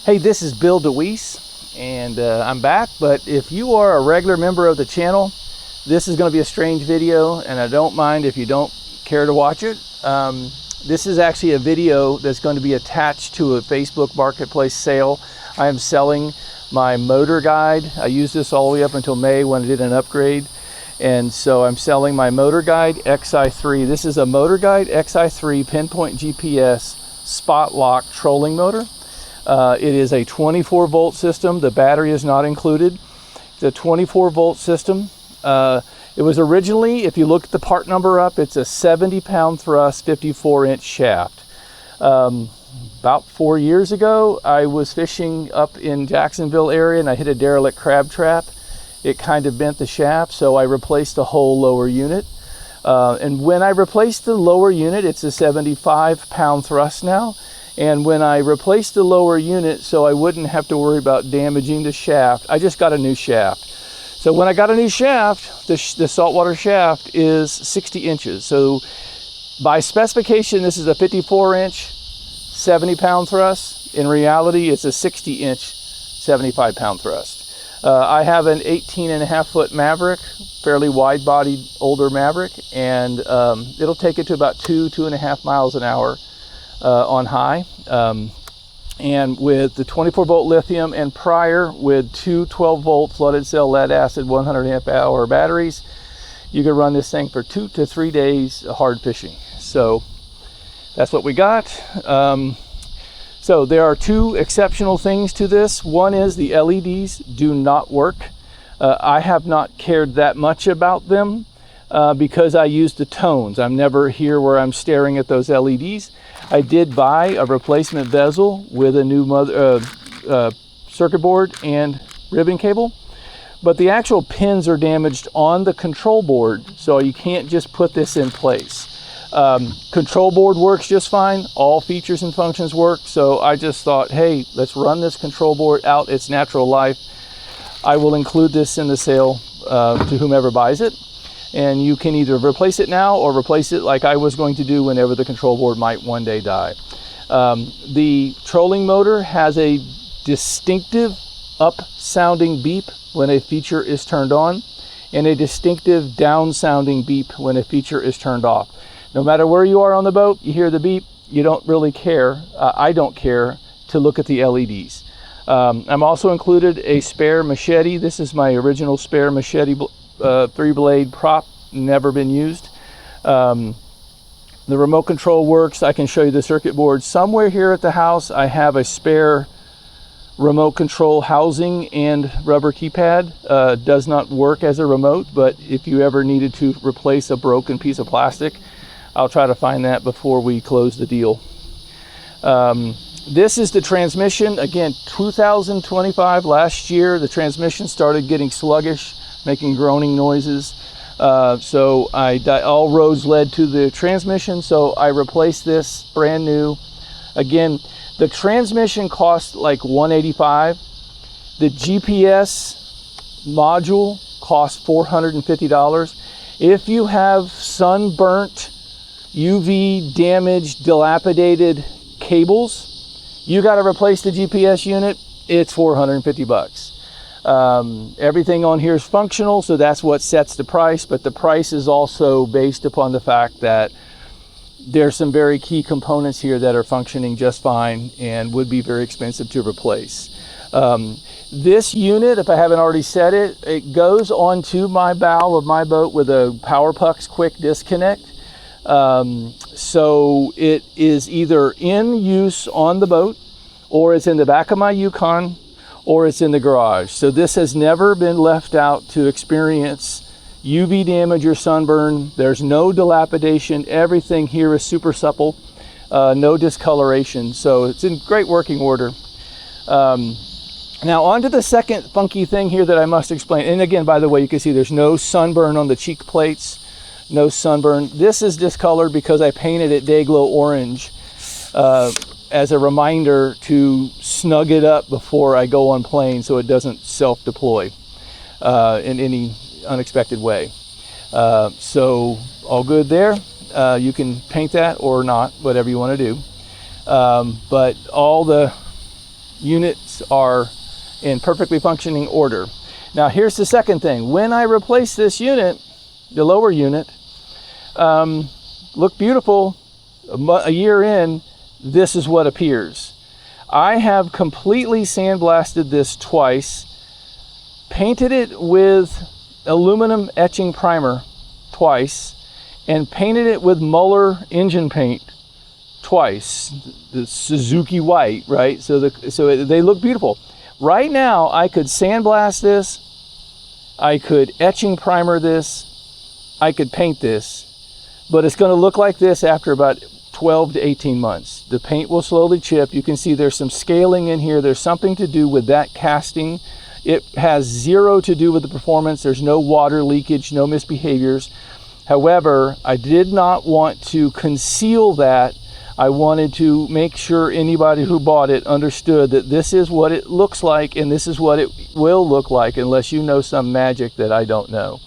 Hey, this is Bill DeWeese, and I'm back. But if you are a regular member of the channel, this is going to be a strange video, and I don't mind if you don't care to watch it. This is actually a video that's going to be attached to a Facebook Marketplace sale. I am selling my Motorguide. I used this all the way up until May when I did an upgrade. And so I'm selling my Motorguide Xi3. This is a Motorguide Xi3 Pinpoint GPS spot lock trolling motor. It is a 24 volt system. The battery is not included. It's a 24 volt system. It was originally, if you look at the part number up, it's a 70 pound thrust, 54-inch shaft. About 4 years ago, I was fishing up in Jacksonville area and I hit a derelict crab trap. It kind of bent the shaft, so I replaced the whole lower unit. And when I replaced the lower unit, it's a 75 pound thrust now. And when I replaced the lower unit, so I wouldn't have to worry about damaging the shaft, I just got a new shaft. So when I got a new shaft, the saltwater shaft is 60 inches. So by specification, this is a 54-inch, 70-pound thrust. In reality, it's a 60-inch, 75-pound thrust. I have an 18.5-foot Maverick, fairly wide-bodied older Maverick, and it'll take it to about 2.5 miles an hour on high. And with the 24-volt lithium and prior with two 12-volt flooded cell lead acid 100 amp hour batteries, you can run this thing for 2 to 3 days hard fishing. So that's what we got. So there are two exceptional things to this. One is the LEDs do not work. I have not cared that much about them because I use the tones. I'm never here where I'm staring at those LEDs. I did buy a replacement bezel with a new circuit board and ribbon cable, but the actual pins are damaged on the control board, so you can't just put this in place. Control board works just fine. All features and functions work. So I just thought, hey, let's run this control board out its natural life. I will include this in the sale to whomever buys it. And you can either replace it now or replace it like I was going to do whenever the control board might one day die. The trolling motor has a distinctive up sounding beep when a feature is turned on, and a distinctive down sounding beep when a feature is turned off. No matter where you are on the boat, you hear the beep, you don't really care. I don't care to look at the LEDs. I'm also included a spare machete. This is my original spare machete 3-blade prop, never been used. The remote control works. I can show you the circuit board. Somewhere here at the house, I have a spare remote control housing and rubber keypad. Does not work as a remote, but if you ever needed to replace a broken piece of plastic, I'll try to find that before we close the deal. This is the transmission. Again, 2025, last year, the transmission started getting sluggish, making groaning noises. So all roads led to the transmission, so I replaced this brand new. Again, the transmission cost like $185. The GPS module costs $450. If you have sunburnt, UV damaged, dilapidated cables, you got to replace the GPS unit. It's $450. Everything on here is functional, so that's what sets the price, but the price is also based upon the fact that there's some very key components here that are functioning just fine and would be very expensive to replace. This unit, if I haven't already said it, it goes onto my bow of my boat with a Power Pucks quick disconnect. So it is either in use on the boat, or it's in the back of my Yukon, or it's in the garage. So this has never been left out to experience UV damage or sunburn. There's no dilapidation. Everything here is super supple, no discoloration. So it's in great working order. Now on to the second funky thing here that I must explain. And again, by the way, you can see there's no sunburn on the cheek plates, no sunburn. This is discolored because I painted it Dayglow orange as a reminder to snug it up before I go on plane so it doesn't self-deploy in any unexpected way. So all good there. You can paint that or not, whatever you want to do. But all the units are in perfectly functioning order. Now here's the second thing. When I replace this unit, the lower unit, look beautiful, a year in, this is what appears. I have completely sandblasted this twice, painted it with aluminum etching primer twice, and painted it with Muller engine paint twice, the Suzuki white, right? So they look beautiful. Right now, I could sandblast this, I could etching primer this, I could paint this, but it's going to look like this after about 12 to 18 months. The paint will slowly chip. You can see there's some scaling in here. There's something to do with that casting. It has zero to do with the performance. There's no water leakage, no misbehaviors. However, I did not want to conceal that. I wanted to make sure anybody who bought it understood that this is what it looks like and this is what it will look like, unless you know some magic that I don't know.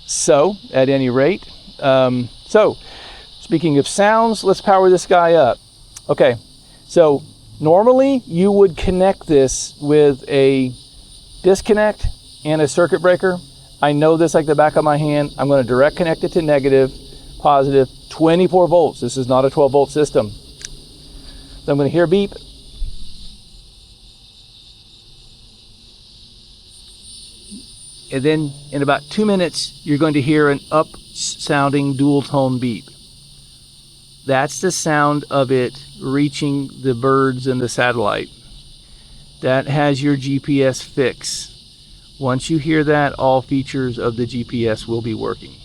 So at any rate, speaking of sounds, let's power this guy up. Okay, so normally you would connect this with a disconnect and a circuit breaker. I know this like the back of my hand. I'm going to direct connect it to negative, positive, 24 volts. This is not a 12 volt system. So I'm going to hear a beep. And then in about 2 minutes, you're going to hear an up sounding dual tone beep. That's the sound of it reaching the birds and the satellite. That has your GPS fix. Once you hear that, all features of the GPS will be working.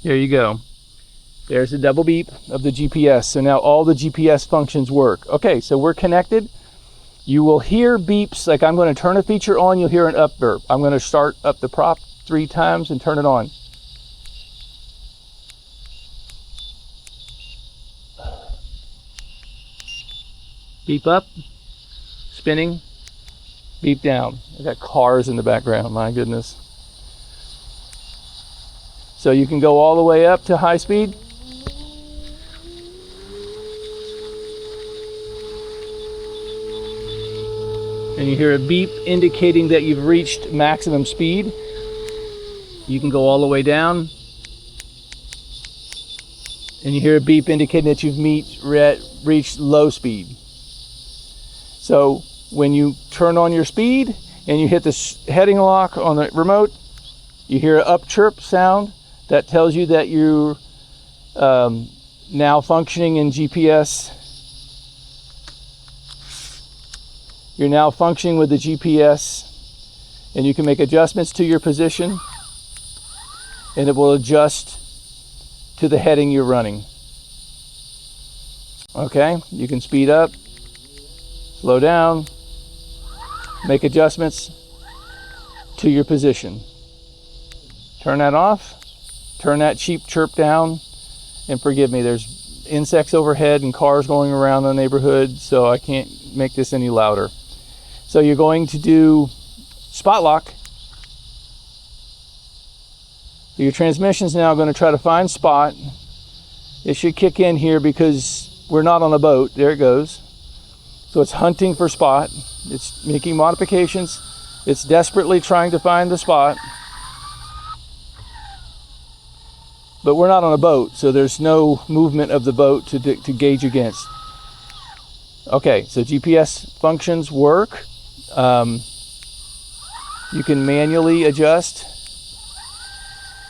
There you go. There's the double beep of the GPS. So now all the GPS functions work. Okay, so we're connected. You will hear beeps, like I'm going to turn a feature on, you'll hear an up burp. I'm going to start up the prop 3 times and turn it on. Beep up, spinning, beep down. I got cars in the background, my goodness. So you can go all the way up to high speed. And you hear a beep indicating that you've reached maximum speed. You can go all the way down. And you hear a beep indicating that you've reached low speed. So when you turn on your speed and you hit the heading lock on the remote, you hear an up chirp sound. That tells you that you're now functioning in GPS. You're now functioning with the GPS, and you can make adjustments to your position, and it will adjust to the heading you're running. Okay, you can speed up, slow down, make adjustments to your position. Turn that off. Turn that cheap chirp down, and forgive me, there's insects overhead and cars going around the neighborhood, so I can't make this any louder. So you're going to do spot lock. So your transmission's now going to try to find spot. It should kick in here because we're not on a boat. There it goes. So it's hunting for spot. It's making modifications. It's desperately trying to find the spot. But we're not on a boat, so there's no movement of the boat to gauge against. Okay, so GPS functions work. You can manually adjust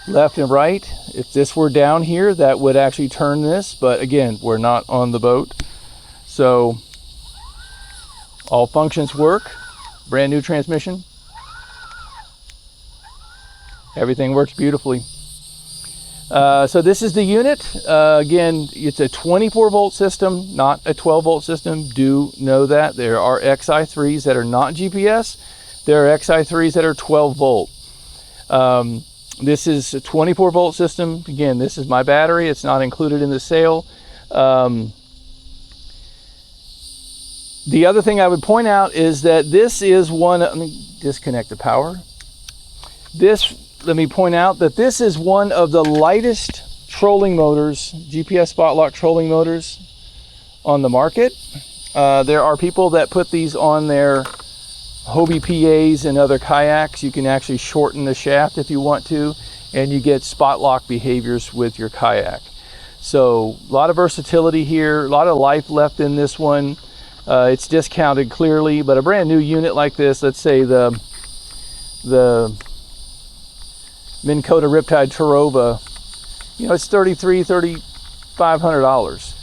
left and right. If this were down here, that would actually turn this, but again, we're not on the boat. So all functions work. Brand new transmission. Everything works beautifully. So this is the unit. Again, it's a 24 volt system, not a 12 volt system. Do know that there are Xi3s that are not GPS. There are Xi3s that are 12 volt. This is a 24 volt system. Again, this is my battery. It's not included in the sale. The other thing I would point out is that this is one, let me disconnect the power. Let me point out that this is one of the lightest trolling motors, GPS spot lock trolling motors on the market. There are people that put these on their Hobie PAs and other kayaks. You can actually shorten the shaft if you want to, and you get spot lock behaviors with your kayak. So a lot of versatility here, a lot of life left in this one. It's discounted clearly, but a brand new unit like this, let's say the Minn Kota Riptide Tarova, you know, it's $3,500.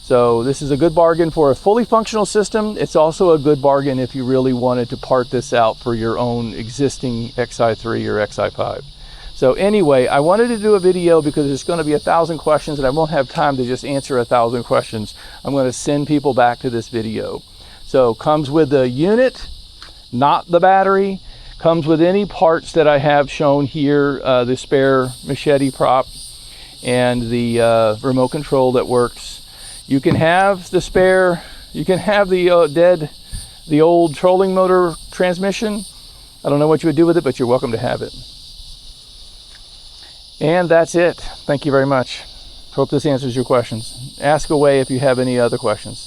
So this is a good bargain for a fully functional system. It's also a good bargain if you really wanted to part this out for your own existing Xi3 or Xi5. So anyway, I wanted to do a video because there's going to be 1,000 questions and I won't have time to just answer 1,000 questions. I'm going to send people back to this video. So comes with the unit, not the battery. Comes with any parts that I have shown here, the spare machete prop and the remote control that works. You can have the spare, you can have the old trolling motor transmission. I don't know what you would do with it, but you're welcome to have it. And that's it. Thank you very much. Hope this answers your questions. Ask away if you have any other questions.